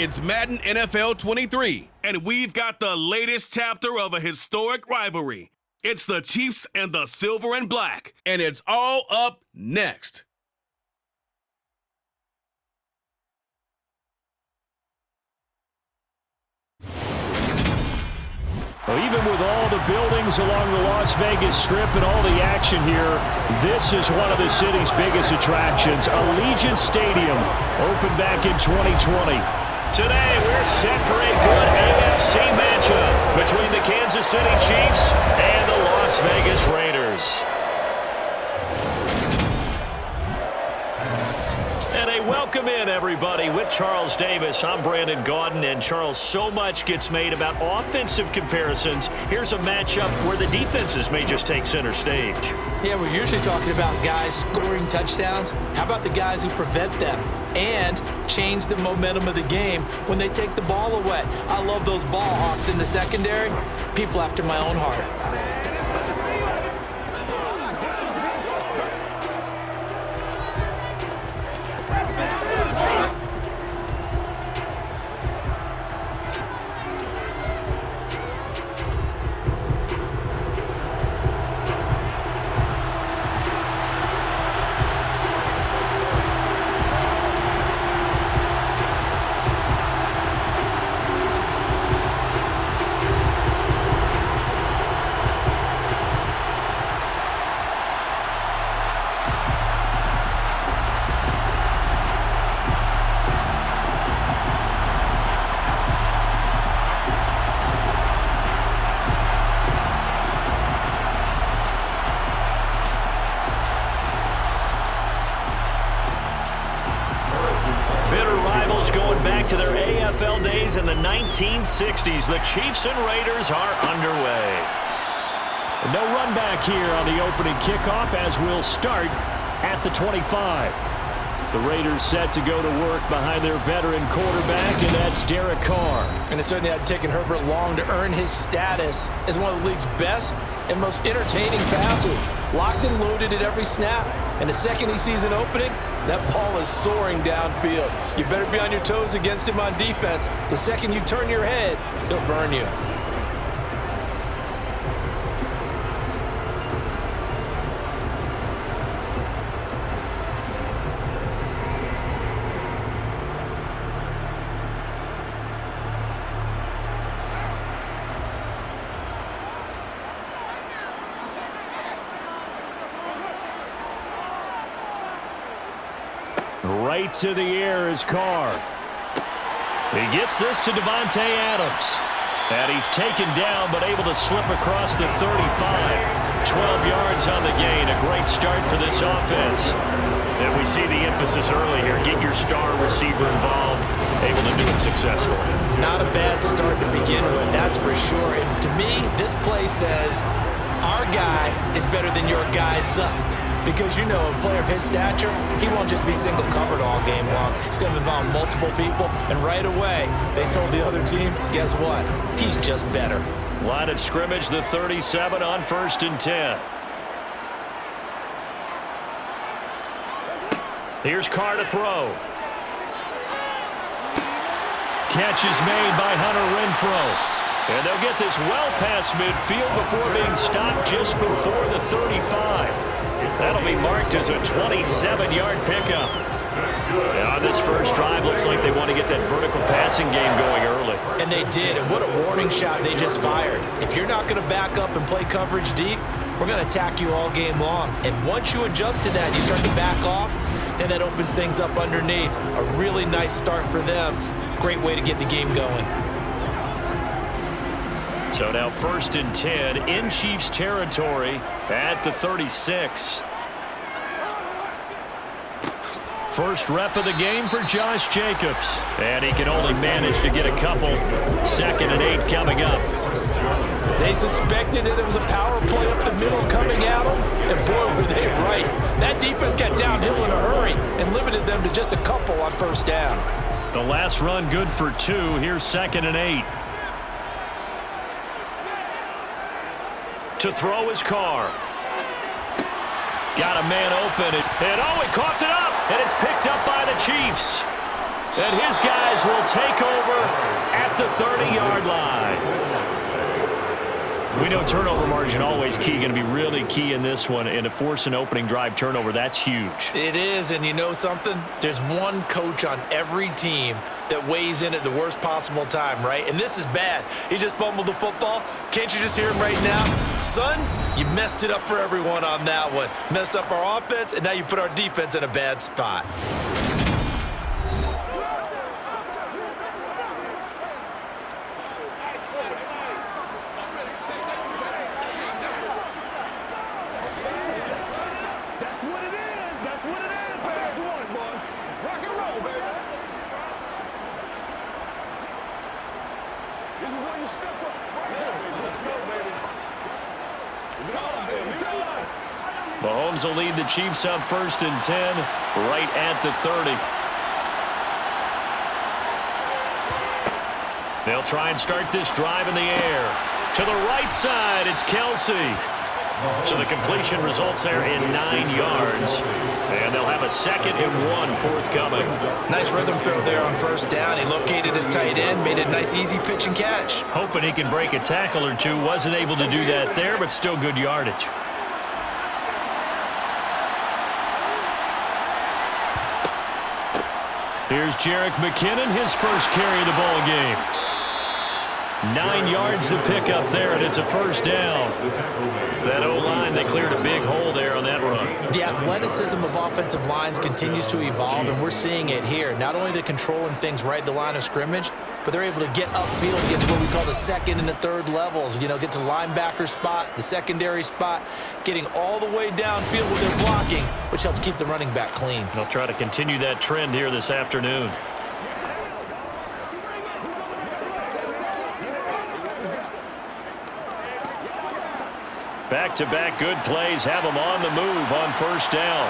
It's Madden NFL 23, and we've got the latest chapter of a historic rivalry. It's the Chiefs and the Silver and Black, and it's all up next. Well, even with all the buildings along the Las Vegas Strip and all the action here, this is one of the city's biggest attractions. Allegiant Stadium opened back in 2020. Today, we're set for a good AFC matchup between the Kansas City Chiefs and the Las Vegas Raiders. And a welcome in, everybody, with Charles Davis. I'm Brandon Gaudin, and Charles, so much gets made about offensive comparisons. Here's a matchup where the defenses may just take center stage. Yeah, we're usually talking about guys scoring touchdowns. How about the guys who prevent them and change the momentum of the game when they take the ball away? I love those ball hawks in the secondary. People after my own heart. Going back to their AFL days in the 1960s, the Chiefs and Raiders are underway. No run back here on the opening kickoff as we'll start at the 25. The Raiders set to go to work behind their veteran quarterback, and that's Derek Carr. And it certainly had taken Herbert long to earn his status as one of the league's best and most entertaining passers. Locked and loaded at every snap. And the second he sees an opening, that ball is soaring downfield. You better be on your toes against him on defense. The second you turn your head, he'll burn you. Right to the air is Carr. He gets this to Devontae Adams. And he's taken down but able to slip across the 35. 12 yards on the gain. A great start for this offense. And we see the emphasis early here. Get your star receiver involved. Able to do it successfully. Not a bad start to begin with, that's for sure. And to me, this play says our guy is better than your guy's up. Because, you know, a player of his stature, he won't just be single covered all game long. He's going to involve multiple people, and right away, they told the other team, guess what? He's just better. Line of scrimmage, the 37 on 1st and 10. Here's Carr to throw. Catch is made by Hunter Renfrow. And they'll get this well past midfield before being stopped just before the 35. That'll be marked as a 27-yard pickup. And on this first drive, looks like they want to get that vertical passing game going early. And they did, and what a warning shot they just fired. If you're not going to back up and play coverage deep, we're going to attack you all game long. And once you adjust to that, you start to back off, then that opens things up underneath. A really nice start for them. Great way to get the game going. So now 1st and 10 in Chiefs territory at the 36. First rep of the game for Josh Jacobs. And he can only manage to get a couple. 2nd and 8 coming up. They suspected that it was a power play up the middle coming at them, and boy, were they right. That defense got downhill in a hurry and limited them to just a couple on 1st down. The last run good for 2. Here's 2nd and 8. To throw his Carr. Got a man open. And oh, he coughed it up. And it's picked up by the Chiefs. And his guys will take over at the 30-yard line. We know turnover margin always key, going to be really key in this one. And to force an opening drive turnover, that's huge. It is, and you know something? There's one coach on every team that weighs in at the worst possible time, right? And this is bad. He just fumbled the football. Can't you just hear him right now? Son, you messed it up for everyone on that one. Messed up our offense, and now you put our defense in a bad spot. Mahomes will lead the Chiefs up 1st and 10, right at the 30. They'll try and start this drive in the air. To the right side, it's Kelsey. So the completion results there in 9 yards. And they'll have a 2nd and 1 forthcoming. Nice rhythm throw there on 1st down. He located his tight end, made it a nice easy pitch and catch. Hoping he can break a tackle or two. Wasn't able to do that there, but still good yardage. Here's Jerick McKinnon, his first carry of the ball game. 9 yards to pick up there, and it's a 1st down. That O-line, they cleared a big hole there on that run. The athleticism of offensive lines continues to evolve, and we're seeing it here. Not only the controlling things right at the line of scrimmage, but they're able to get upfield, get to what we call the 2nd and the 3rd levels. You know, get to linebacker spot, the secondary spot, getting all the way downfield with their blocking, which helps keep the running back clean. They'll try to continue that trend here this afternoon. Back-to-back good plays have them on the move on 1st down.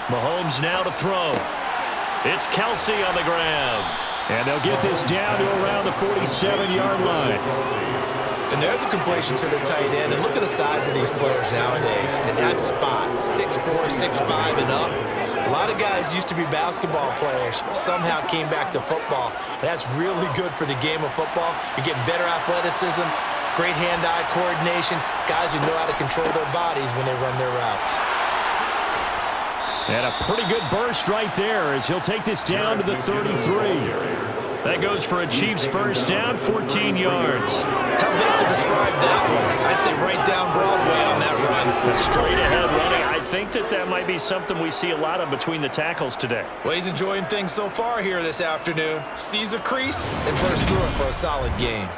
Mahomes now to throw. It's Kelsey on the ground. And they'll get this down to around the 47-yard line. And there's a completion to the tight end. And look at the size of these players nowadays. At that spot, 6'4", 6'5", and up. A lot of guys used to be basketball players, somehow came back to football. And that's really good for the game of football. You're getting better athleticism, great hand-eye coordination, guys who know how to control their bodies when they run their routes. And a pretty good burst right there as he'll take this down to the 33. That goes for a Chiefs 1st down, 14 yards. How best to describe that one? I'd say right down Broadway on that run. A straight-ahead running. I think that might be something we see a lot of between the tackles today. Well, he's enjoying things so far here this afternoon. Sees a crease and bursts through it for a solid game.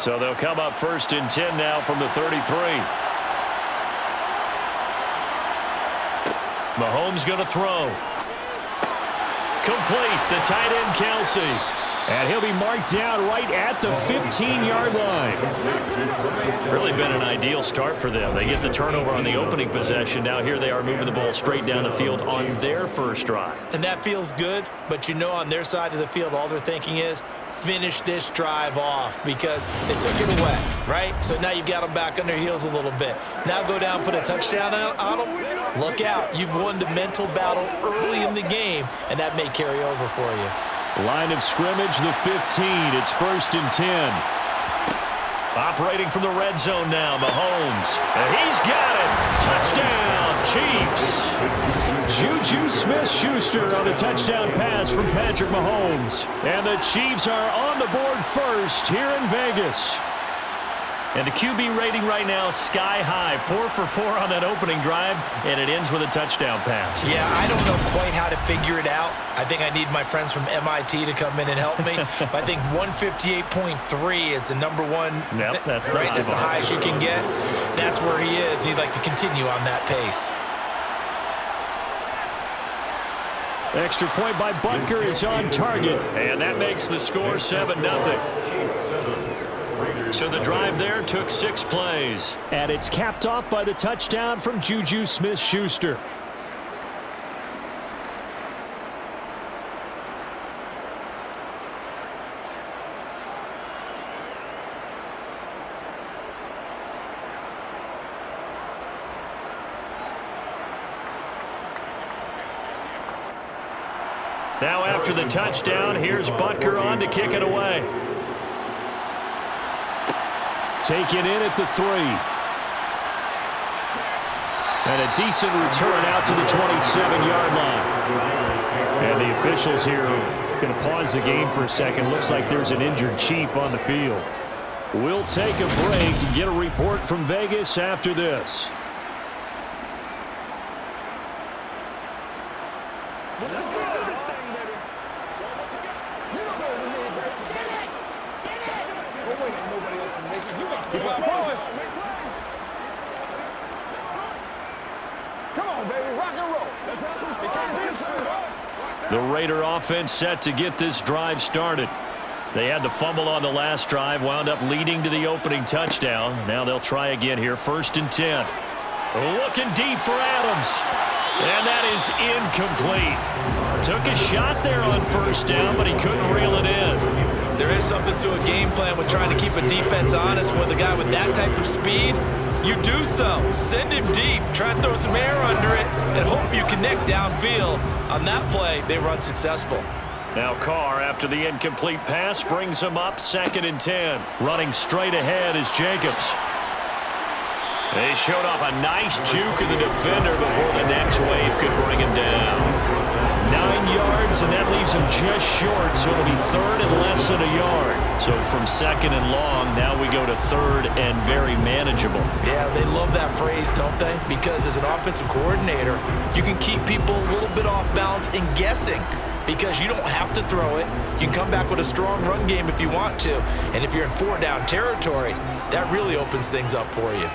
So they'll come up 1st and 10 now from the 33. Mahomes going to throw. Complete. The tight end, Kelsey. And he'll be marked down right at the 15-yard line. Really been an ideal start for them. They get the turnover on the opening possession. Now here they are moving the ball straight down the field on their 1st drive. And that feels good, but you know on their side of the field all they're thinking is finish this drive off because they took it away, right? So now you've got them back on their heels a little bit. Now go down, put a touchdown on them. Look out. You've won the mental battle early in the game, and that may carry over for you. Line of scrimmage, the 15. It's 1st and 10. Operating from the red zone now, Mahomes. And he's got it. Touchdown, Chiefs. Juju Smith-Schuster on a touchdown pass from Patrick Mahomes. And the Chiefs are on the board first here in Vegas. And the QB rating right now, sky high. 4 for 4 on that opening drive, and it ends with a touchdown pass. Yeah, I don't know quite how to figure it out. I think I need my friends from MIT to come in and help me. But I think 158.3 is the number one. Yep, that's right. That's the highest you can get. That's where he is. He'd like to continue on that pace. Extra point by Butker is on target, and that makes the score 7-0. So the drive there took 6 plays. And it's capped off by the touchdown from Juju Smith-Schuster. Now after the touchdown, here's Butker on to kick it away. Taken in at the 3. And a decent return out to the 27-yard line. And the officials here are going to pause the game for a second. Looks like there's an injured Chief on the field. We'll take a break and get a report from Vegas after this. The Raider offense set to get this drive started. They had the fumble on the last drive, wound up leading to the opening touchdown. Now they'll try again here, 1st and 10. Looking deep for Adams. And that is incomplete. Took a shot there on 1st down, but he couldn't reel it in. There is something to a game plan with trying to keep a defense honest. With a guy with that type of speed, you do so. Send him deep, try and throw some air under it, and hope you connect downfield. On that play, they were unsuccessful. Now Carr, after the incomplete pass, brings him up 2nd and 10. Running straight ahead is Jacobs. They showed off a nice juke of the defender before the next wave could bring him down. 9 yards, and that leaves him just short, so it'll be 3rd and less than a yard. So from 2nd and long, now we go to 3rd and very manageable. Yeah, they love that phrase, don't they? Because as an offensive coordinator, you can keep people a little bit off balance and guessing because you don't have to throw it. You can come back with a strong run game if you want to. And if you're in 4-down territory, that really opens things up for you.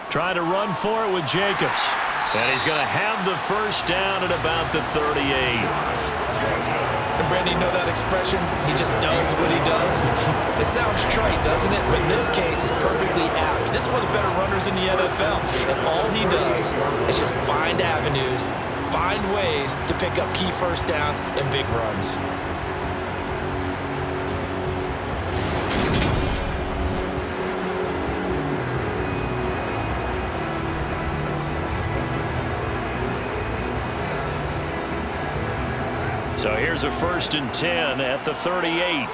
Try to run for it with Jacobs. And he's going to have the 1st down at about the 38. And Brandon, you know that expression? He just does what he does. It sounds trite, doesn't it? But in this case, it's perfectly apt. This is one of the better runners in the NFL. And all he does is just find avenues, find ways to pick up key 1st downs and big runs. So here's a 1st and 10 at the 38.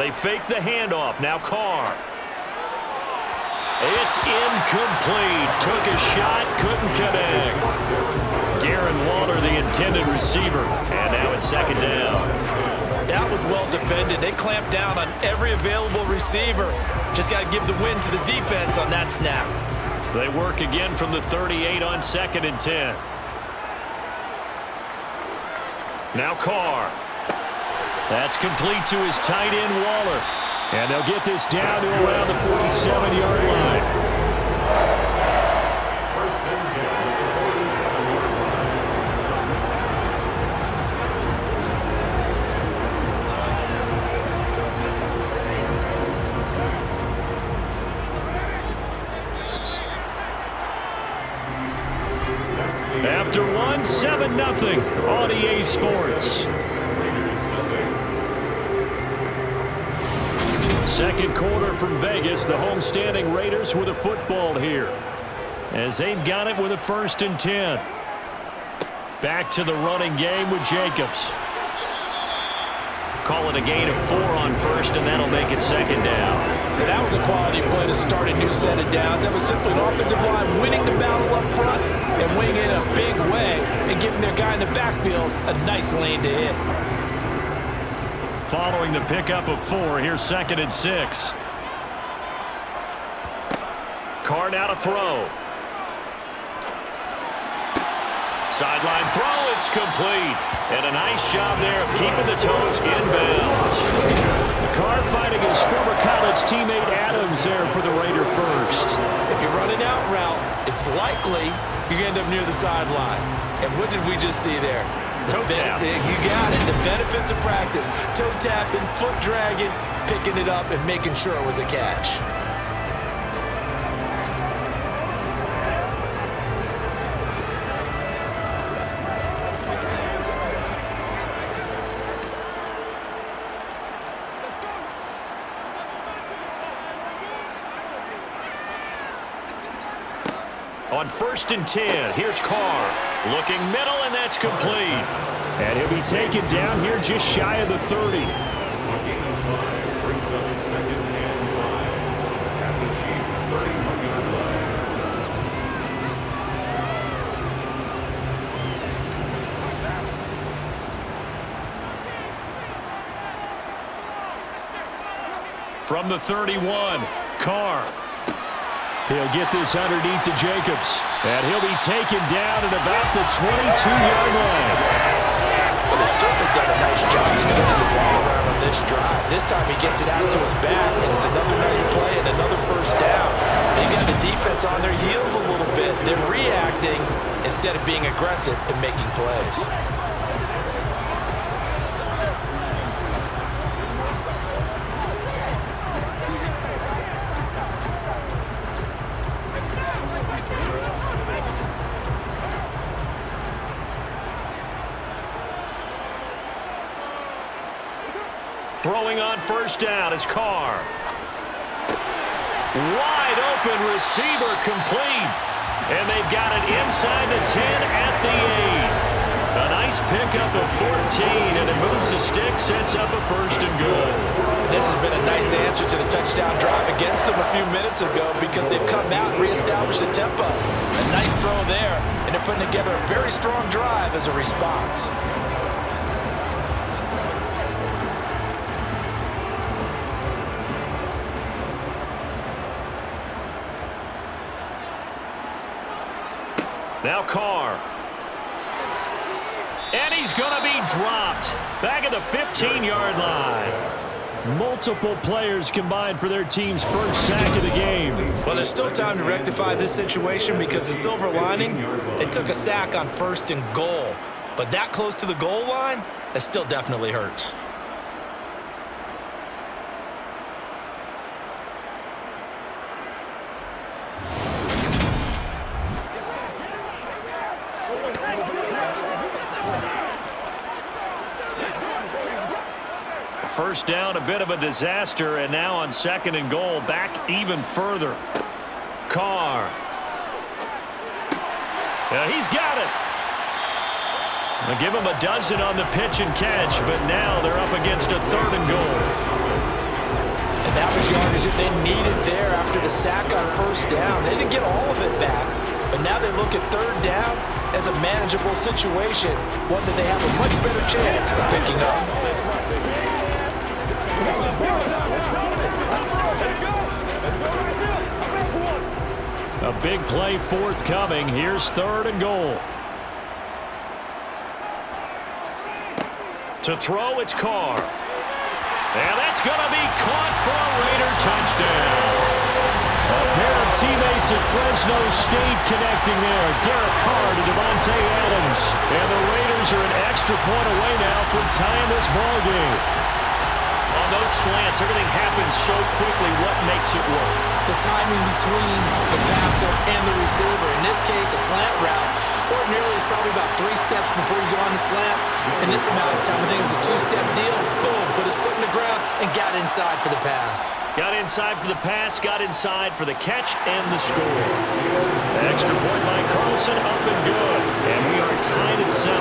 They fake the handoff. Now Carr. It's incomplete. Took a shot, couldn't connect. Darren Waller, the intended receiver. And now it's 2nd down. That was well defended. They clamped down on every available receiver. Just got to give the win to the defense on that snap. They work again from the 38 on 2nd and 10. Now Carr. That's complete to his tight end, Waller. And they'll get this down to around the 47-yard line. After one, 7-0 on EA Sports. Second quarter from Vegas. The homestanding Raiders with a football here, as they've got it with a 1st and 10. Back to the running game with Jacobs. Call it a gain of 4 on 1st, and that'll make it 2nd down. And that was a quality play to start a new set of downs. That was simply an offensive line winning the battle up front and winning in a big way and giving their guy in the backfield a nice lane to hit. Following the pickup of 4, here's 2nd and 6. Carr now to throw. Sideline throw, it's complete. And a nice job there of keeping the toes inbounds. Carr fighting his former college teammate Adams there for the Raider first. If you're running out route, it's likely you're going to end up near the sideline. And what did we just see there? Toe tap. You got it. The benefits of practice. Toe tapping, foot dragging, picking it up, and making sure it was a catch. On 1st and 10, here's Carr. Looking middle, and that's complete. And he'll be taken down here just shy of the 30. Brings up 2nd and 5 at the Chiefs' 31-yard line. From the 31, Carr. He'll get this underneath to Jacobs. And he'll be taken down at about the 22-yard line. Well, they've certainly done a nice job spreading the ball around on this drive. This time he gets it out to his back, and it's another nice play and another first down. They got the defense on their heels a little bit. They're reacting instead of being aggressive and making plays. Throwing on 1st down is Carr. Wide open receiver complete. And they've got it inside the 10 at the 8. A nice pickup of 14, and it moves the stick, sets up a 1st and goal. This has been a nice answer to the touchdown drive against them a few minutes ago because they've come out and reestablished the tempo. A nice throw there, and they're putting together a very strong drive as a response. Now Carr. And he's going to be dropped back at the 15-yard line. Multiple players combined for their team's first sack of the game. Well, there's still time to rectify this situation because the silver lining, they took a sack on 1st and goal. But that close to the goal line, that still definitely hurts. First down, a bit of a disaster, and now on 2nd and goal, back even further. Carr. He's got it. They'll give him a dozen on the pitch and catch, but now they're up against a 3rd and goal. And that was yardage that they needed there after the sack on 1st down. They didn't get all of it back, but now they look at 3rd down as a manageable situation, one that they have a much better chance of picking up. A big play forthcoming. Here's 3rd and goal. To throw, it's Carr. And that's going to be caught for a Raider touchdown. A pair of teammates at Fresno State connecting there. Derek Carr to Devontae Adams. And the Raiders are an extra point away now from tying this ball game. On those slants, everything happens so quickly. What makes it work? The timing between the passer and the receiver. In this case, a slant route. Ordinarily, it's probably about 3 steps before you go on the slant. In this amount of time, I think it was a 2-step deal. Boom, put his foot in the ground and got inside for the pass. Got inside for the pass, got inside for the catch and the score. Extra point by Carlson, up and good. And we are tied at 7.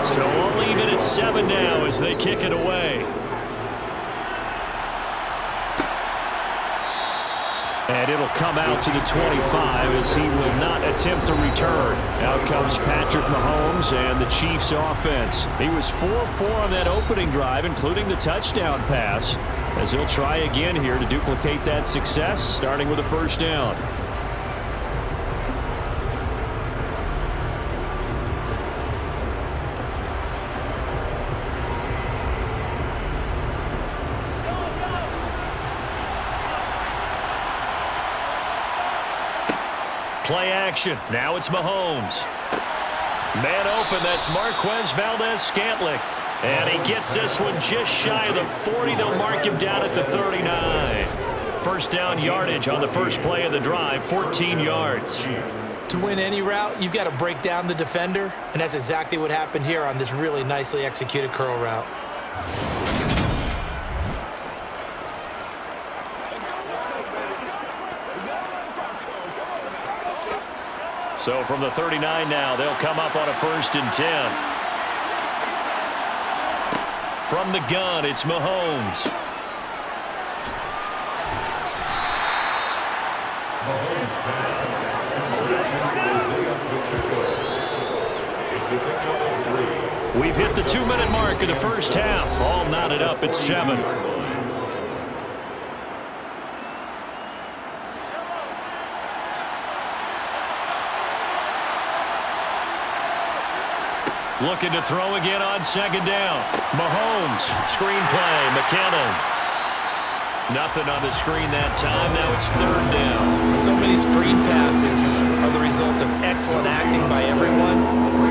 So we'll leave it at 7 now as they kick it away. And it'll come out to the 25 as he will not attempt to return. Out comes Patrick Mahomes and the Chiefs offense. He was 4-4 on that opening drive, including the touchdown pass, as he'll try again here to duplicate that success, starting with a 1st down. Play action. Now it's Mahomes. Man open, that's Marquez Valdez-Scantling. And he gets this one just shy of the 40. They'll mark him down at the 39. First down yardage on the first play of the drive, 14 yards. To win any route, you've got to break down the defender, and that's exactly what happened here on this really nicely executed curl route. So from the 39 now, they'll come up on a 1st and 10. From the gun, it's Mahomes. We've hit the 2-minute mark of the first half. All knotted up at 7. Looking to throw again on 2nd down. Mahomes, screen play, McKinnon. Nothing on the screen that time. Now it's 3rd down. So many screen passes are the result of excellent acting by everyone.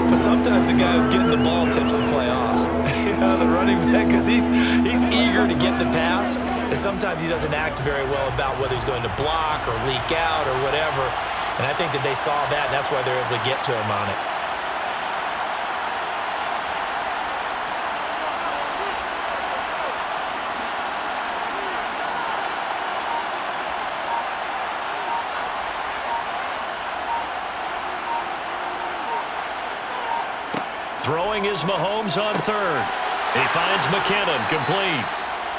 But sometimes the guy who's getting the ball tips the play off. The running back, because he's eager to get the pass. And sometimes he doesn't act very well about whether he's going to block or leak out or whatever. And I think that they saw that, and that's why they're able to get to him on it. Throwing is Mahomes on 3rd. He finds McKinnon, complete.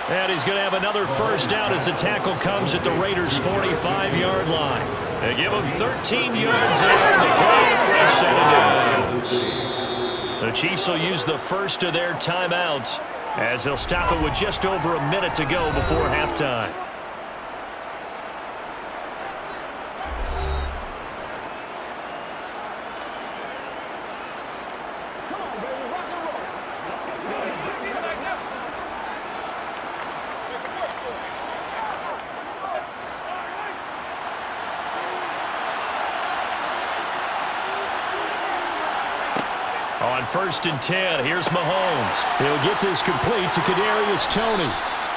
And he's going to have another first down as the tackle comes at the Raiders' 45-yard line. They give him 13 yards there. They play for a set of downs. The Chiefs will use the first of their timeouts as they'll stop it with just over a minute to go before halftime. On 1st and 10, here's Mahomes. He'll get this complete to Kadarius Toney.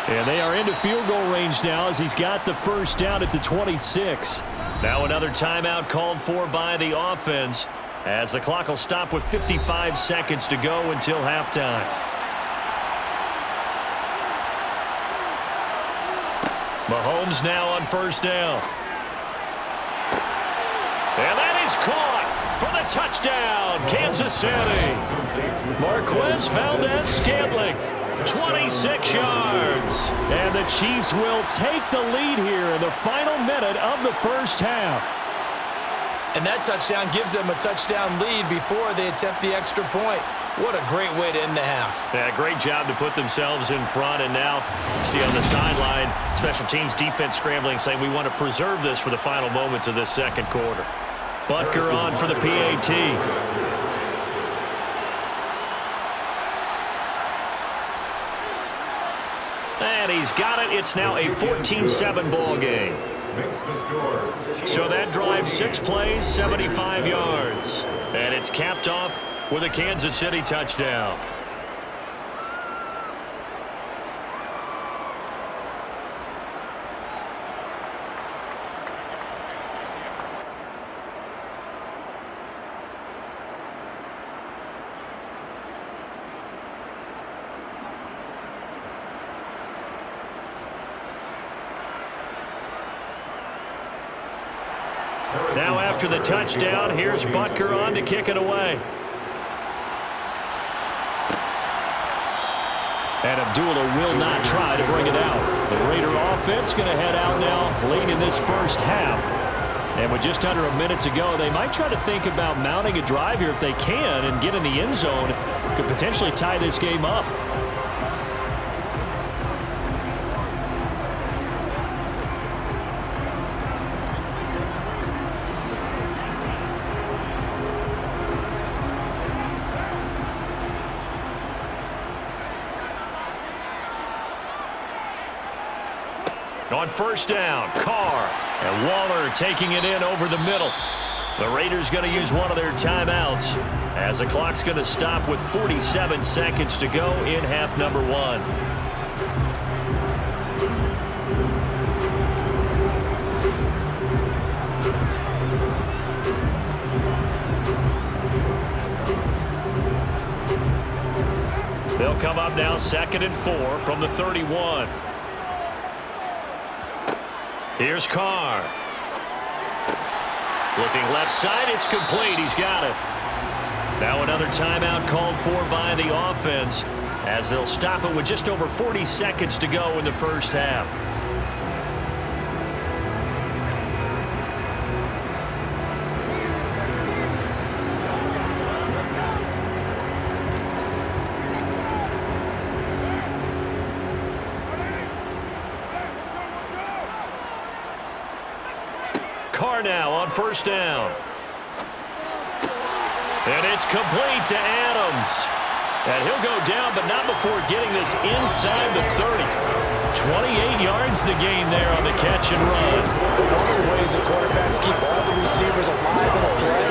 And they are into field goal range now as he's got the first down at the 26. Now another timeout called for by the offense as the clock will stop with 55 seconds to go until halftime. Mahomes now on 1st down. And that is caught for the touchdown, Kansas City. Marquez Valdez-Scantling, 26 yards. And the Chiefs will take the lead here in the final minute of the first half. And that touchdown gives them a touchdown lead before they attempt the extra point. What a great way to end the half. Yeah, great job to put themselves in front. And now, see on the sideline, special teams defense scrambling, saying we want to preserve this for the final moments of this 2nd quarter. Butker on for the PAT. And he's got it. It's now a 14-7 ball game. So that drive, 6 plays, 75 yards. And it's capped off with a Kansas City touchdown. Now after the touchdown, here's Butker on to kick it away. And Abdullah will not try to bring it out. The Raider offense going to head out now late in this first half. And with just under a minute to go, they might try to think about mounting a drive here if they can and get in the end zone. Could potentially tie this game up. On 1st down, Carr. And Waller taking it in over the middle. The Raiders going to use one of their timeouts as the clock's going to stop with 47 seconds to go in half number 1. They'll come up now 2nd and 4 from the 31. Here's Carr. Looking left side, it's complete. He's got it. Now another timeout called for by the offense as they'll stop it with just over 40 seconds to go in the first half. Carr now on first down. And it's complete to Adams. And he'll go down, but not before getting this inside the 30. 28 yards the gain there on the catch and run. One of the ways the quarterbacks keep all the receivers alive in a play,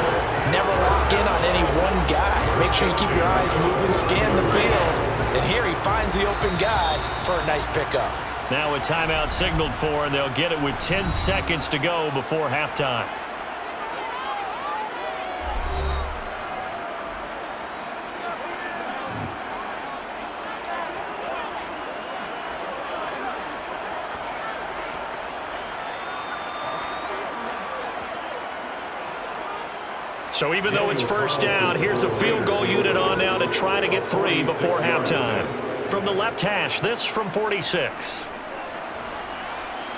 never lock in on any one guy. Make sure you keep your eyes moving, scan the field. And here he finds the open guy for a nice pickup. Now a timeout signaled for, and they'll get it with 10 seconds to go before halftime. So even though it's first down, here's the field goal unit on now to try to get 3 before halftime. From the left hash, this from 46.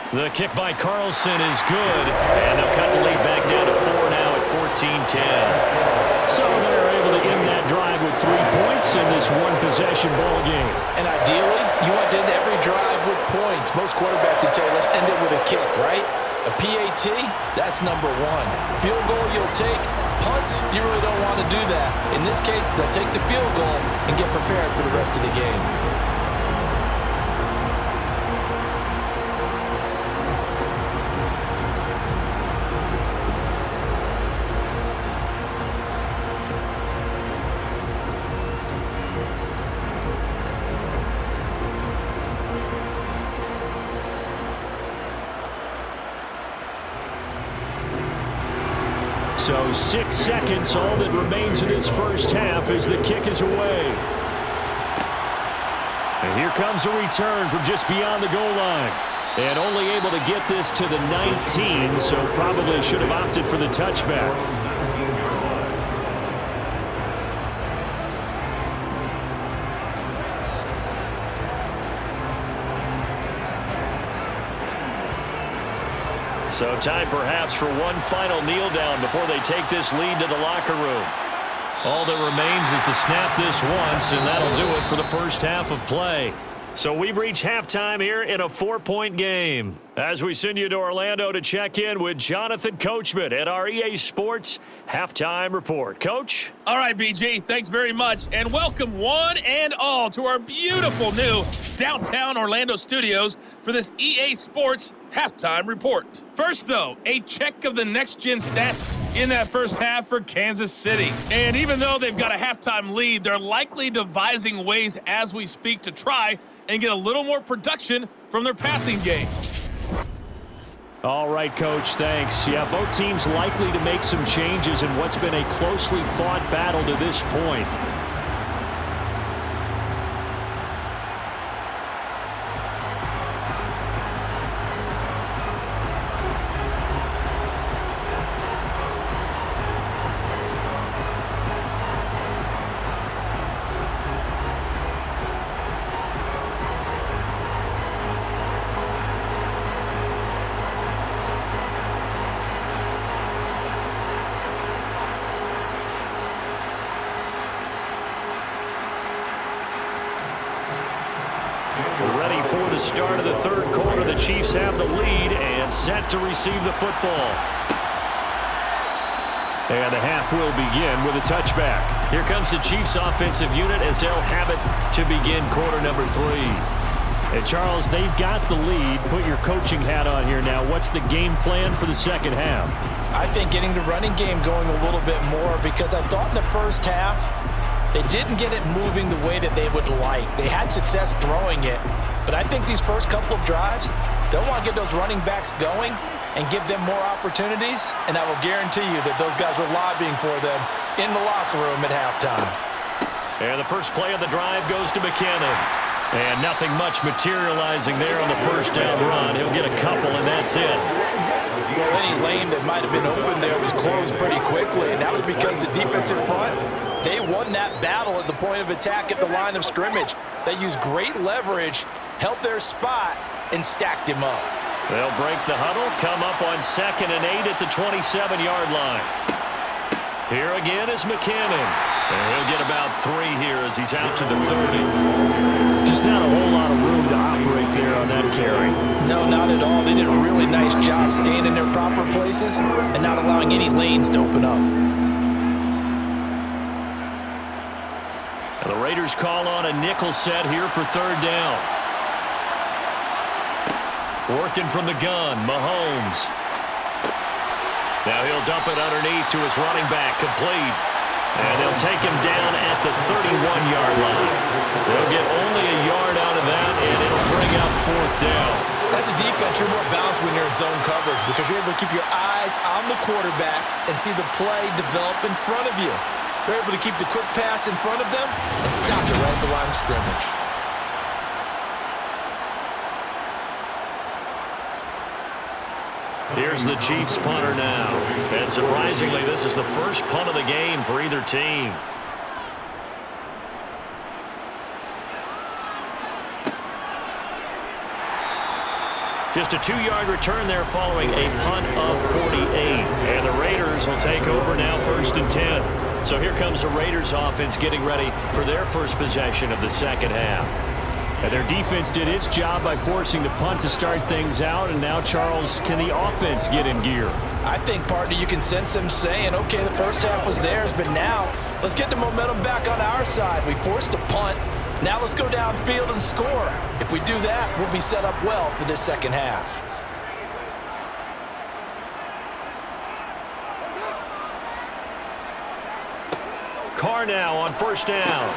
The kick by Carlson is good, and they'll cut the lead back down to 4 now at 14-10. So they're able to end that drive with 3 points in this one-possession ball game. And ideally, you want to end every drive with points. Most quarterbacks would tell you, let's end it with a kick, right? A PAT, that's number 1. Field goal you'll take. Punts, you really don't want to do that. In this case, they'll take the field goal and get prepared for the rest of the game. So 6 seconds, all that remains in this first half as the kick is away. And here comes a return from just beyond the goal line. And only able to get this to the 19, so probably should have opted for the touchback. So time perhaps for one final kneel down before they take this lead to the locker room. All that remains is to snap this once, and that'll do it for the first half of play. So we've reached halftime here in a 4-point game. As we send you to Orlando to check in with Jonathan Coachman at our EA Sports Halftime Report. Coach? All right, BG, thanks very much. And welcome one and all to our beautiful new downtown Orlando studios for this EA Sports Halftime Report. First, though, a check of the next-gen stats in that first half for Kansas City. And even though they've got a halftime lead, they're likely devising ways as we speak to try and get a little more production from their passing game. All right, Coach, thanks. Yeah, both teams likely to make some changes in what's been a closely fought battle to this point. Ready for the start of the third quarter. The Chiefs have the lead and set to receive the football. And the half will begin with a touchback. Here comes the Chiefs offensive unit as they'll have it to begin quarter number 3. And Charles, they've got the lead. Put your coaching hat on here now. What's the game plan for the second half? I think getting the running game going a little bit more, because I thought in the first half they didn't get it moving the way that they would like. They had success throwing it, but I think these first couple of drives, they'll want to get those running backs going and give them more opportunities, and I will guarantee you that those guys were lobbying for them in the locker room at halftime. And the first play of the drive goes to McKinnon. And nothing much materializing there on the first down run. He'll get a couple, and that's it. Well, any lane that might have been open there was closed pretty quickly, and that was because the defensive front, they won that battle at the point of attack at the line of scrimmage. They used great leverage, held their spot, and stacked him up. They'll break the huddle, come up on 2nd and 8 at the 27-yard line. Here again is McKinnon. And he'll get about 3 here as he's out to the 30. Just not a whole lot of room to operate there on that carry. No, not at all. They did a really nice job staying in their proper places and not allowing any lanes to open up. And the Raiders call on a nickel set here for 3rd down. Working from the gun, Mahomes. Now he'll dump it underneath to his running back, complete. And they'll take him down at the 31-yard line. They'll get only a yard out of that, and it'll bring up 4th down. As a defense, you're more balanced when you're in zone coverage because you're able to keep your eyes on the quarterback and see the play develop in front of you. They're able to keep the quick pass in front of them and stop it right at the line of scrimmage. Here's the Chiefs punter now. And surprisingly, this is the first punt of the game for either team. Just a 2-yard return there following a punt of 48. And the Raiders will take over now 1st and 10. So here comes the Raiders offense getting ready for their first possession of the second half. And their defense did its job by forcing the punt to start things out. And now, Charles, can the offense get in gear? I think, partner, you can sense them saying, okay, the first half was theirs, but now let's get the momentum back on our side. We forced a punt. Now let's go downfield and score. If we do that, we'll be set up well for this second half. Carr now on 1st down.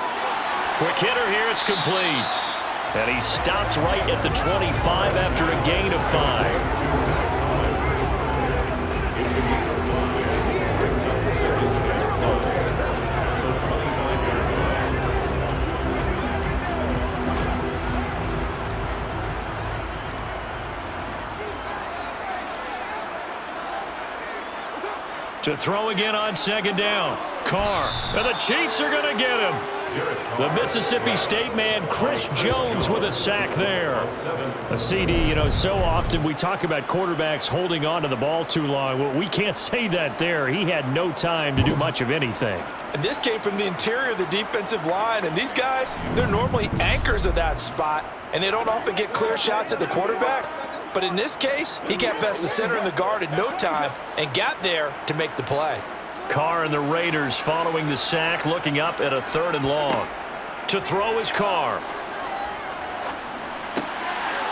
Quick hitter here, it's complete. And he stopped right at the 25 after a gain of 5. To throw again on 2nd down. Carr. And the Chiefs are going to get him. The Mississippi State man, Chris Jones, with a sack there. A CD, you know, so often we talk about quarterbacks holding on to the ball too long. Well, we can't say that there. He had no time to do much of anything. And this came from the interior of the defensive line. And these guys, they're normally anchors of that spot. And they don't often get clear shots at the quarterback. But in this case, he got past the center and the guard in no time and got there to make the play. Carr and the Raiders following the sack, looking up at a 3rd and long. To throw is Carr.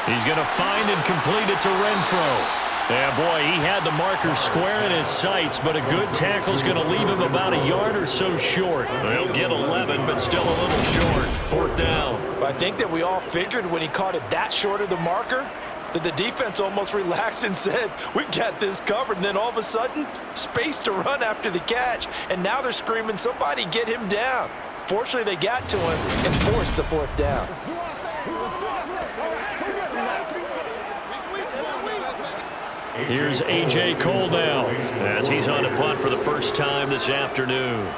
He's going to find and complete it to Renfro. Yeah, boy, he had the marker square in his sights, but a good tackle's going to leave him about a yard or so short. He'll get 11, but still a little short. 4th down. I think that we all figured when he caught it that short of the marker, that the defense almost relaxed and said, we got this covered. And then all of a sudden, space to run after the catch. And now they're screaming, somebody get him down. Fortunately, they got to him and forced the 4th down. Here's A.J. Cole now as he's on a punt for the first time this afternoon.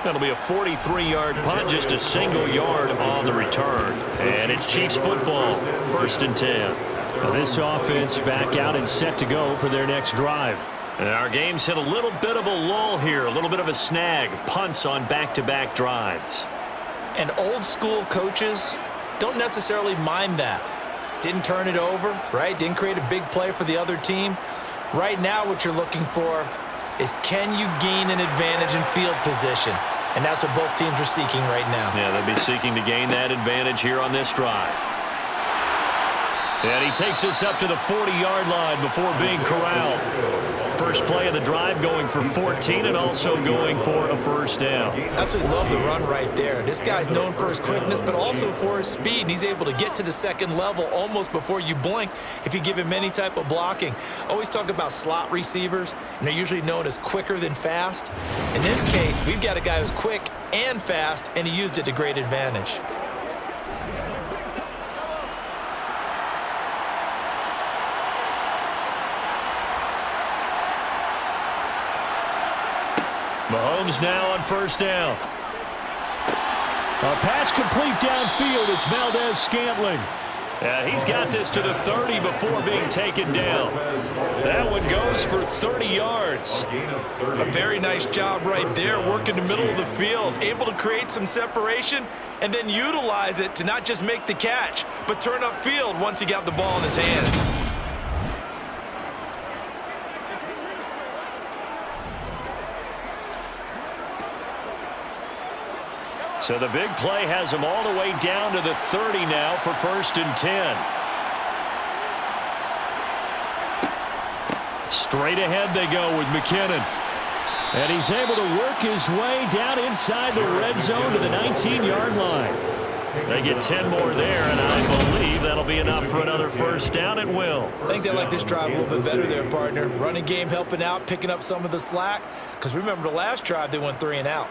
That'll be a 43-yard punt, just a single yard on the return. And it's Chiefs football, 1st and 10. Now this offense back out and set to go for their next drive. And our game's hit a little bit of a lull here, a little bit of a snag. Punts on back-to-back drives. And old school coaches don't necessarily mind that. Didn't turn it over, right? Didn't create a big play for the other team. Right now what you're looking for is can you gain an advantage in field position? And that's what both teams are seeking right now. Yeah, they'll be seeking to gain that advantage here on this drive. And he takes us up to the 40-yard line before being corralled. First play of the drive going for 14 and also going for a first down. Absolutely love the run right there. This guy's known for his quickness, but also for his speed. And he's able to get to the second level almost before you blink if you give him any type of blocking. Always talk about slot receivers, and they're usually known as quicker than fast. In this case, we've got a guy who's quick and fast, and he used it to great advantage. Mahomes now on first down. A pass complete downfield. It's Valdez-Scantling. He's got this to the 30 before being taken down. That one goes for 30 yards. A very nice job right there, working the middle of the field, able to create some separation and then utilize it to not just make the catch, but turn upfield once he got the ball in his hands. So the big play has him all the way down to the 30 now for first and 10. Straight ahead they go with McKinnon. And he's able to work his way down inside the red zone to the 19-yard line. They get 10 more there, and I believe that'll be enough for another first down at will. I think they like this drive a little bit better there, partner. Running game helping out, picking up some of the slack. Because remember the last drive, they went 3 and out.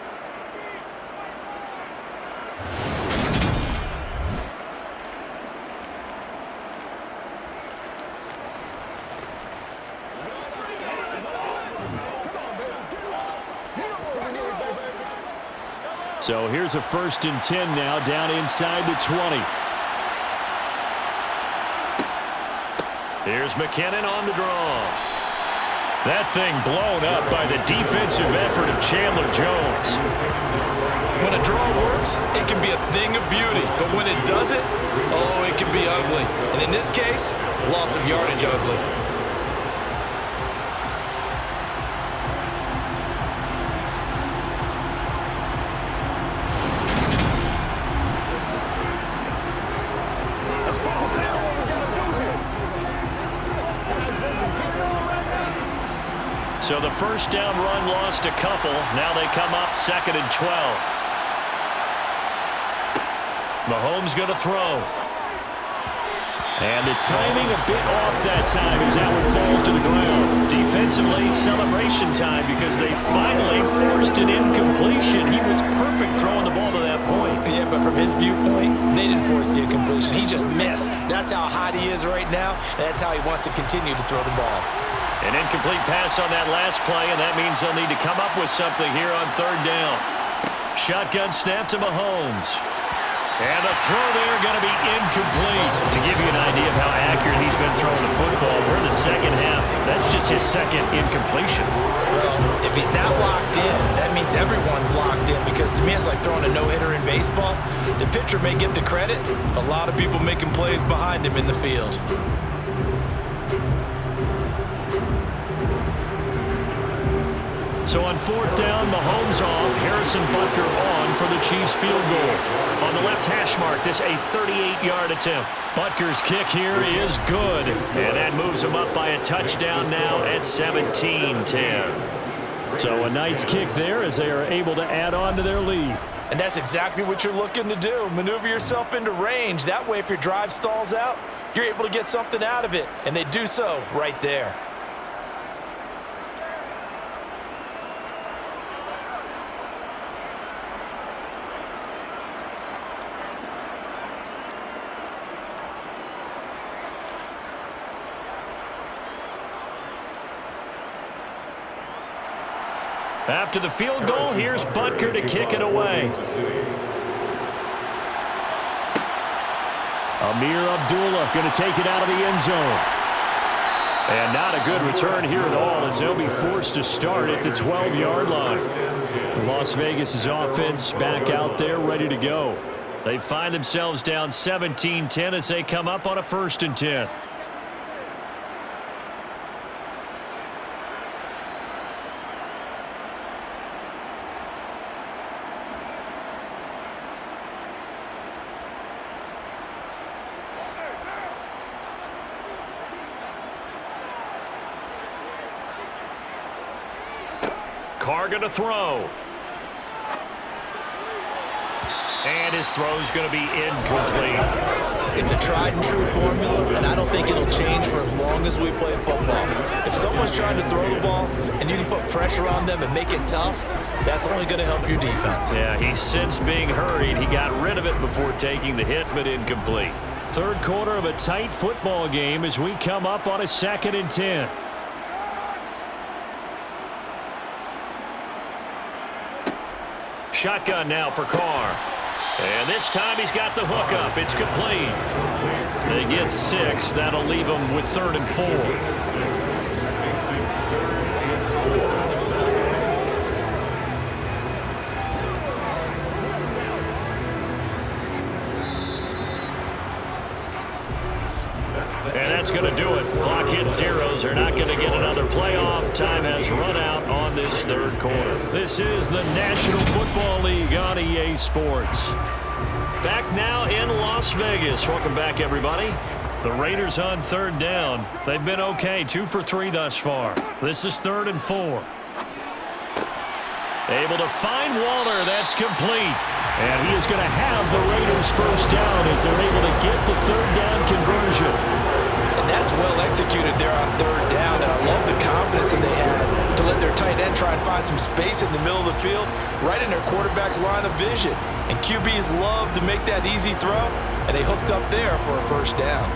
So here's a first and 10 now down inside the 20. Here's McKinnon on the draw. That thing blown up by the defensive effort of Chandler Jones. When a draw works, it can be a thing of beauty. But when it doesn't, oh, it can be ugly. And in this case, loss of yardage ugly. So the first down run lost a couple. Now they come up 2nd and 12. Mahomes going to throw. And the timing a bit off that time as that one falls to the ground. Defensively, celebration time because they finally forced an incompletion. He was perfect throwing the ball to that point. Yeah, but from his viewpoint, they didn't force the incompletion. He just missed. That's how hot he is right now, and that's how he wants to continue to throw the ball. An incomplete pass on that last play, and that means they'll need to come up with something here on 3rd down. Shotgun snap to Mahomes. And the throw there going to be incomplete. To give you an idea of how accurate he's been throwing the football, we're in the second half. That's just his second incompletion. Well, if he's not locked in, that means everyone's locked in because to me it's like throwing a no-hitter in baseball. The pitcher may get the credit, but a lot of people making plays behind him in the field. So on 4th down, Mahomes off, Harrison Butker on for the Chiefs field goal. On the left hash mark, this a 38-yard attempt. Butker's kick here is good, and that moves him up by a touchdown now at 17-10. So a nice kick there as they are able to add on to their lead. And that's exactly what you're looking to do. Maneuver yourself into range. That way, if your drive stalls out, you're able to get something out of it. And they do so right there. After the field goal, here's Butker to kick it away. Amir Abdullah going to take it out of the end zone. And not a good return here at all as they'll be forced to start at the 12-yard line. Las Vegas' offense back out there ready to go. They find themselves down 17-10 as they come up on a 1st and 10. Carr going to throw. And his throw's going to be incomplete. It's a tried and true formula, and I don't think it'll change for as long as we play football. If someone's trying to throw the ball and you can put pressure on them and make it tough, that's only going to help your defense. Yeah, he's since being hurried. He got rid of it before taking the hit, but incomplete. Third quarter of a tight football game as we come up on a 2nd and 10. Shotgun now for Carr. And this time he's got the hook up. It's complete. They get 6. That'll leave them with 3rd and 4. And that's going to do it. Clock hits zeros. They're not going to get another playoff. Time has run out on this 3rd quarter. This is the National Football League on EA Sports. Back now in Las Vegas. Welcome back, everybody. The Raiders on 3rd down. They've been okay. 2 for 3 thus far. This is 3rd and 4. Able to find Waller. That's complete. And he is going to have the Raiders first down as they're able to get the 3rd down conversion. And that's well executed there on 3rd down. And I love the confidence that they had to let their tight end try and find some space in the middle of the field, right in their quarterback's line of vision. And QBs love to make that easy throw, and they hooked up there for a first down.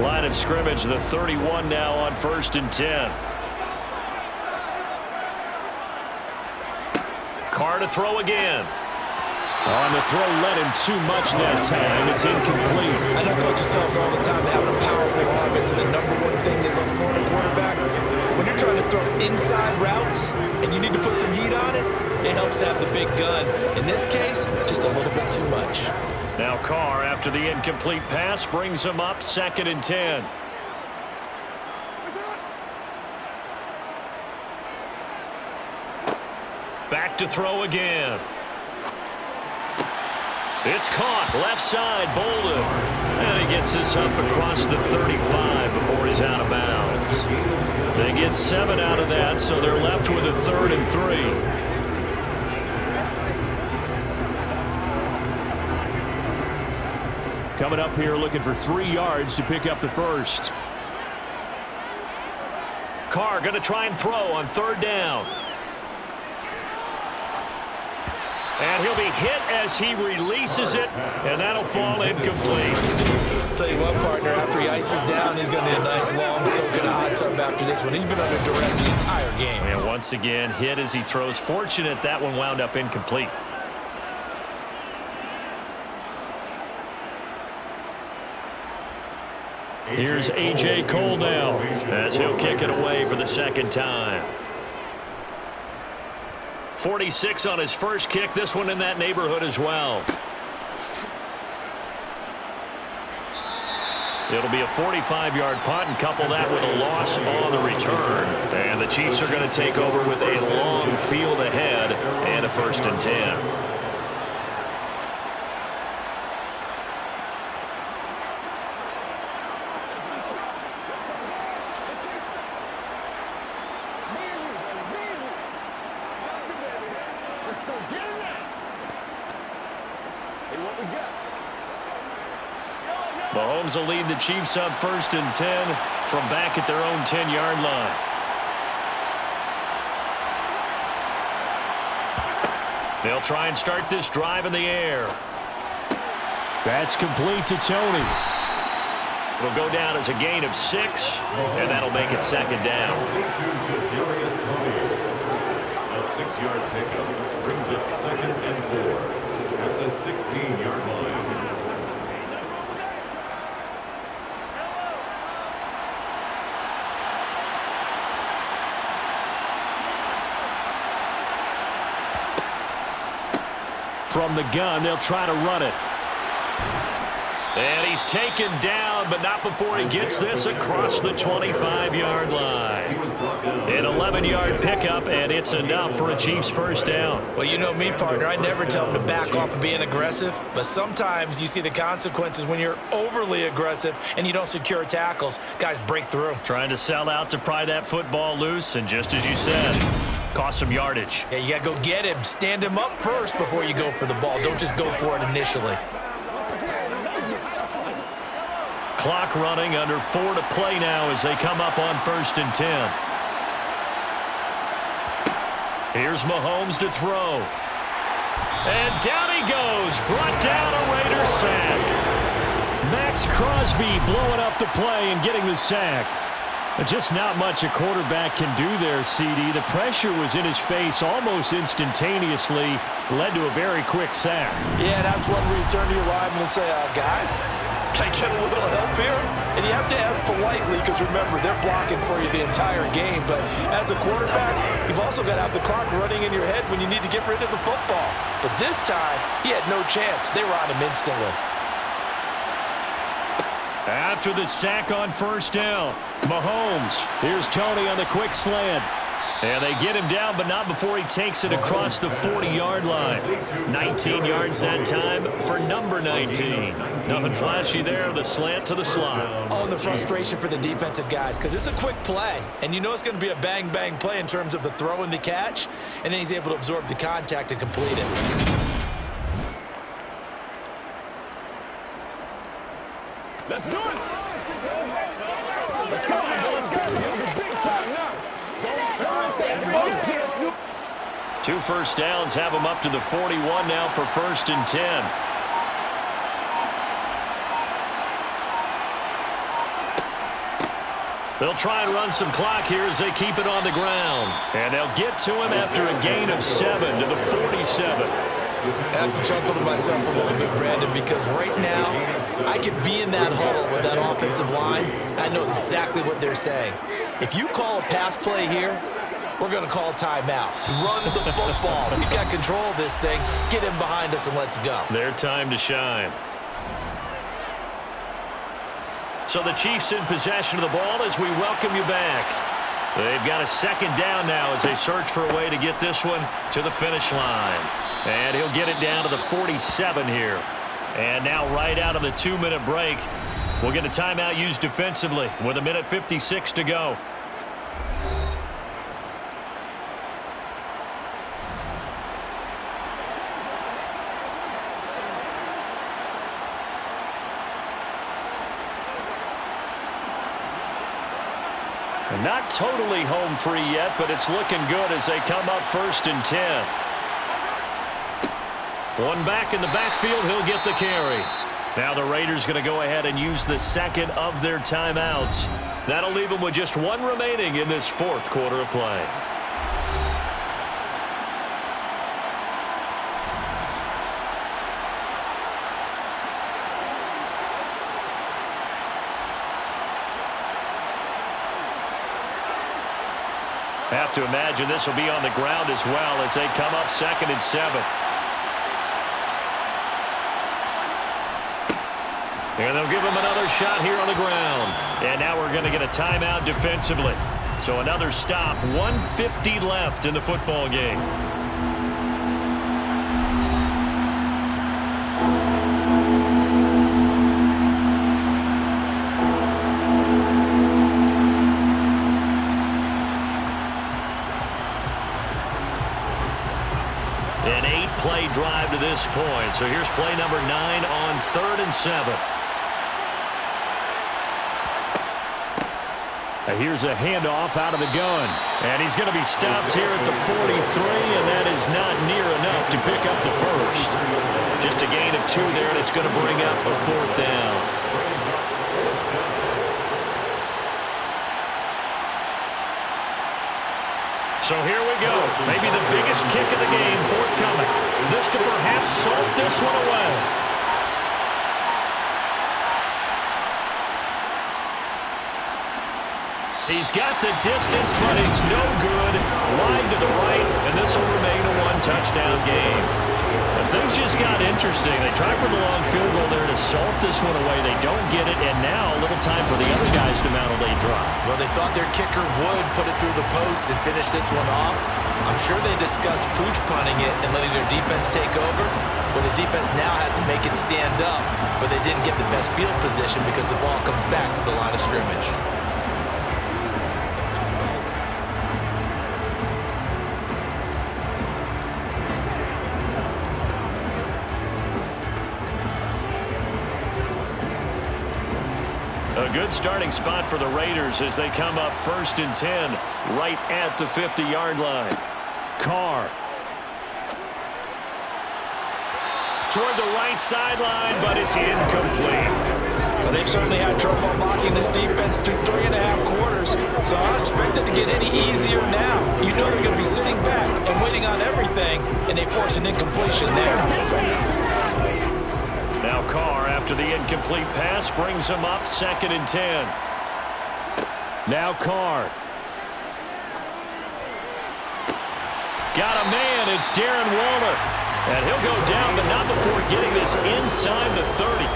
Line of scrimmage, the 31 now on 1st and 10. Carr to throw again. On the throw, let him too much that time. It's incomplete. I know coaches tell us all the time that having a powerful arm isn't the #1 thing they look for in a quarterback. When you're trying to throw inside routes and you need to put some heat on it, it helps have the big gun. In this case, just a little bit too much. Now Carr, after the incomplete pass, brings him up 2nd and 10. Back to throw again. It's caught, left side, Bolden. And he gets this up across the 35 before he's out of bounds. They get 7 out of that, so they're left with a 3rd and 3. Coming up here looking for 3 yards to pick up the first. Carr going to try and throw on 3rd down. And he'll be hit as he releases it, and that'll fall incomplete. Tell you what, partner, after he ices down, he's going to need a nice long soak in a hot tub after this one. He's been under duress the entire game. And once again, hit as he throws. Fortunate that one wound up incomplete. Here's A.J. Cole now as he'll kick it away for the 2nd time. 46 on his first kick. This one in that neighborhood as well. It'll be a 45-yard punt, and couple that with a loss on the return. And the Chiefs are going to take over with a long field ahead and a 1st and 10. Mahomes will lead the Chiefs up 1st and 10 from back at their own 10-yard line. They'll try and start this drive in the air. That's complete to Tony. It'll go down as a gain of 6, and that'll make it 2nd down. A 6-yard pickup brings us 2nd and 4 at the 16-yard line. From the gun, they'll try to run it. And he's taken down, but not before he gets this across the 25-yard line. An 11-yard pickup, and it's enough for a Chiefs first down. Well, you know me, partner. I never tell them to back off of being aggressive, but sometimes you see the consequences when you're overly aggressive and you don't secure tackles. Guys break through. Trying to sell out to pry that football loose, and just as you said, cost some yardage. Yeah, you got to go get him. Stand him up first before you go for the ball. Don't just go for it initially. Clock running, under 4 to play now as they come up on 1st and 10. Here's Mahomes to throw. And down he goes. Brought down a Raiders sack. Max Crosby blowing up the play and getting the sack. Just not much a quarterback can do there, CD. The pressure was in his face almost instantaneously. Led to a very quick sack. Yeah, that's when we turn to your lineman and say, guys, can I get a little help here? And you have to ask politely because, remember, they're blocking for you the entire game. But as a quarterback, you've also got to have the clock running in your head when you need to get rid of the football. But this time, he had no chance. They were on him instantly. After the sack on 1st down, Mahomes. Here's Tony on the quick slant. And they get him down, but not before he takes it across the 40-yard line. 19 yards that time for number 19. Nothing flashy there, the slant to the slot. Oh, the frustration for the defensive guys, because it's a quick play, and you know it's going to be a bang-bang play in terms of the throw and the catch, and then he's able to absorb the contact and complete it. Let's do it! Let's go, let's go! Big time now! 2 first downs have him up to the 41 now for 1st and 10. They'll try and run some clock here as they keep it on the ground. And they'll get to him after a gain of 7 to the 47. I have to chuckle to myself a little bit, Brandon, because right now I could be in that huddle with that offensive line. I know exactly what they're saying. If you call a pass play here, we're going to call a timeout. Run the football. We've got control of this thing. Get him behind us and let's go. Their time to shine. So the Chiefs in possession of the ball as we welcome you back. They've got a 2nd down now as they search for a way to get this one to the finish line. And he'll get it down to the 47 here. And now right out of the 2-minute break, we'll get a timeout used defensively with 1:56 to go. Not totally home free yet, but it's looking good as they come up 1st and 10. One back in the backfield, he'll get the carry. Now the Raiders going to go ahead and use the 2nd of their timeouts. That'll leave them with just 1 remaining in this 4th quarter of play. Have to imagine this will be on the ground as well as they come up 2nd and 7. And they'll give him another shot here on the ground. And now we're going to get a timeout defensively. So another stop, 1:50 left in the football game. An 8-play drive to this point. So here's play number 9 on 3rd and 7. Here's a handoff out of the gun. And he's going to be stopped here at the 43, and that is not near enough to pick up the first. Just a gain of 2 there, and it's going to bring up a 4th down. So here we go. Maybe the biggest kick of the game forthcoming. This to perhaps salt this one away. He's got the distance, but it's no good. Wide to the right, and this will remain a 1-touchdown game. A things just got interesting. They try for the long field goal there to salt this one away. They don't get it, and now a little time for the other guys to mount a late drive. Well, they thought their kicker would put it through the post and finish this one off. I'm sure they discussed pooch punting it and letting their defense take over. Well, the defense now has to make it stand up, but they didn't get the best field position because the ball comes back to the line of scrimmage. A good starting spot for the Raiders as they come up 1st and 10 right at the 50-yard line. Carr. Toward the right sideline, but it's incomplete. Well, they've certainly had trouble blocking this defense through 3.5 quarters, so I don't expect it to get any easier now. You know they're going to be sitting back and waiting on everything, and they force an incompletion there. Now Carr, after the incomplete pass, brings him up 2nd and 10. Now Carr. Got a man. It's Darren Waller. And he'll go down, but not before getting this inside the 30.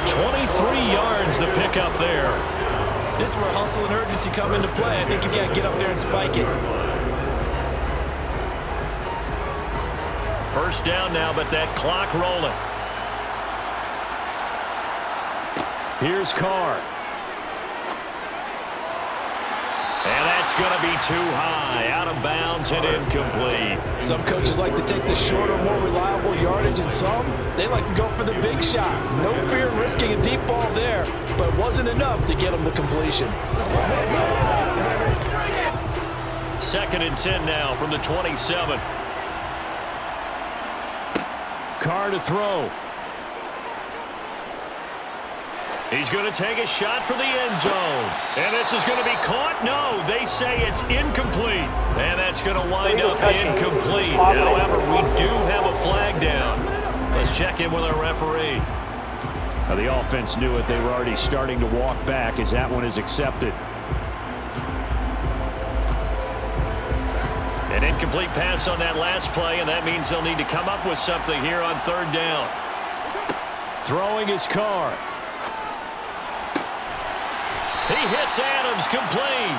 23 yards the pick up there. This is where hustle and urgency come into play. I think you've got to get up there and spike it. First down now, but that clock rolling. Here's Carr. And that's going to be too high. Out of bounds and incomplete. Some coaches like to take the shorter, more reliable yardage, and some, they like to go for the big shot. No fear in risking a deep ball there, but it wasn't enough to get them the completion. 2nd and 10 now from the 27. Carr to throw. He's going to take a shot for the end zone. And this is going to be caught. No, they say it's incomplete. And that's going to wind up incomplete. However, we do have a flag down. Let's check in with our referee. Now, the offense knew it. They were already starting to walk back as that one is accepted. An incomplete pass on that last play, and that means they'll need to come up with something here on 3rd down. Throwing his Carr. He hits Adams, complete.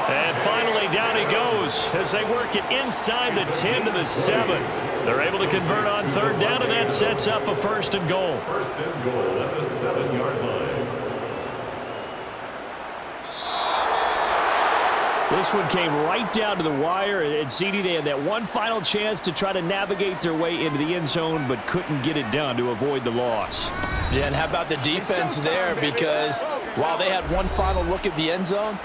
And finally down he goes as they work it inside the 10 to the 7. They're able to convert on 3rd down, and that sets up a 1st and goal. 1st and goal at the 7-yard line. This one came right down to the wire, and CD, they had that one final chance to try to navigate their way into the end zone, but couldn't get it done to avoid the loss. Yeah, and how about the defense there? Because while they had one final look at the end zone,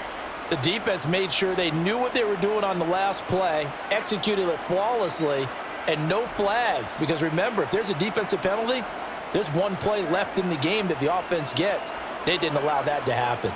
the defense made sure they knew what they were doing on the last play, executed it flawlessly, and no flags. Because remember, if there's a defensive penalty, there's one play left in the game that the offense gets. They didn't allow that to happen.